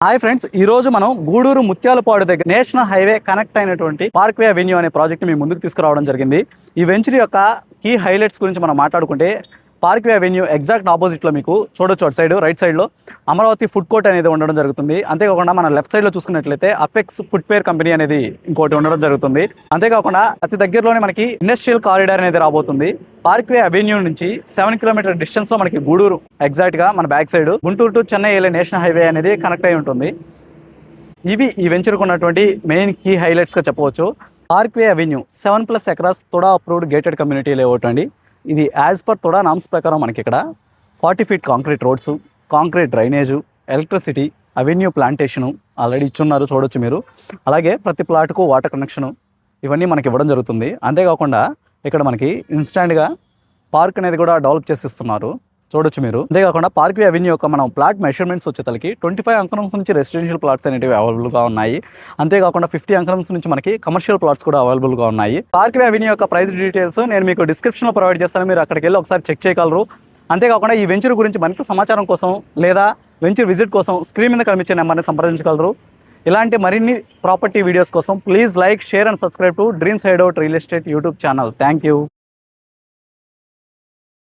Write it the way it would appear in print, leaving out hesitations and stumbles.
Hi friends, ఈ రోజు మనం గూడూరు ముత్యాలపాడు దగ్గర నేషనల్ హైవే కనెక్ట్ అయినటువంటి పార్క్వే అవెన్యూ అనే ప్రాజెక్ట్ మీ ముందుకు తీసుకురావడం జరిగింది. ఈ వెంచర్ యొక్క కీ హైలైట్స్ గురించి మనం మాట్లాడుకుంటే పార్క్వే అవెన్యూ ఎగ్జాక్ట్ ఆపోజిట్లో మీకు చూడొచ్చు, అటు సైడ్ రైట్ సైడ్లో అమరావతి ఫుడ్ కోర్ట్ అనేది ఉండడం జరుగుతుంది. అంతేకాకుండా మన లెఫ్ట్ సైడ్లో చూసుకున్నట్లయితే అపెక్స్ ఫుట్వేర్ కంపెనీ అనేది ఇంకోటి ఉండడం జరుగుతుంది. అంతేకాకుండా అతి దగ్గరలోనే మనకి ఇండస్ట్రియల్ కారిడార్ అనేది రాబోతుంది. పార్క్వే అవెన్యూ నుంచి 7 కిలోమీటర్ డిస్టెన్స్ లో మనకి గూడూరు ఎగ్జాక్ట్ గా మన back side Guntur to Chennai వెళ్ళే నేషనల్ హైవే అనేది కనెక్ట్ అయి ఉంటుంది. ఇవి ఈ వెంచర్కు ఉన్నటువంటి మెయిన్ కీ హైలైట్స్ గా చెప్పవచ్చు. పార్క్వే అవెన్యూ 7+ ఎకరాస్ తొడా అప్రూవ్డ్ గేటెడ్ కమ్యూనిటీ లేఅవుట్ అండి. ఇది యాజ్ పర్ తొడా నామ్స్ ప్రకారం మనకి ఇక్కడ 40 feet concrete roads, concrete drainage, electricity, avenue plantation already ఇచ్చున్నారు చూడొచ్చు మీరు. అలాగే ప్రతి ప్లాట్కు వాటర్ కనెక్షను ఇవన్నీ మనకి ఇవ్వడం జరుగుతుంది. అంతేకాకుండా ఇక్కడ మనకి ఇన్స్టాంట్గా పార్క్ అనేది కూడా డెవలప్ చేసిస్తున్నారు చూడొచ్చు మీరు. అంతేకాకుండా పార్క్వే అవెన్యూ యొక్క మనం ప్లాట్ మెషర్మెంట్స్ వచ్చేతలకి 25 అంకణమ్స్ నుంచి రెసిడెన్షియల్ ప్లాట్స్ అనేవి అవైలబుల్గా ఉన్నాయి. అంతేకాకుండా 50 అంకణమ్స్ నుంచి మనకి కమర్షియల్ ప్లాట్స్ కూడా అవైలబుల్గా ఉన్నాయి. పార్క్వే అవెన్యూ యొక్క ప్రైస్ డీటెయిల్స్ నేను మీకు డిస్క్రిప్షన్లో ప్రొవైడ్ చేస్తాను, మీరు అక్కడికి వెళ్ళి ఒకసారి చెక్ చేయగలరు. అంతేకాకుండా ఈ వెంచర్ గురించి మరింత సమాచారం కోసం లేదా వెంచర్ విజిట్ కోసం స్క్రీన్ మీద కనిపించే నెంబర్ని సంప్రదించగలరు. ఇలాంటి మరిన్ని ప్రాపర్టీ వీడియోస్ కోసం please like, share and subscribe to dreams hideout real estate YouTube channel. Thank you.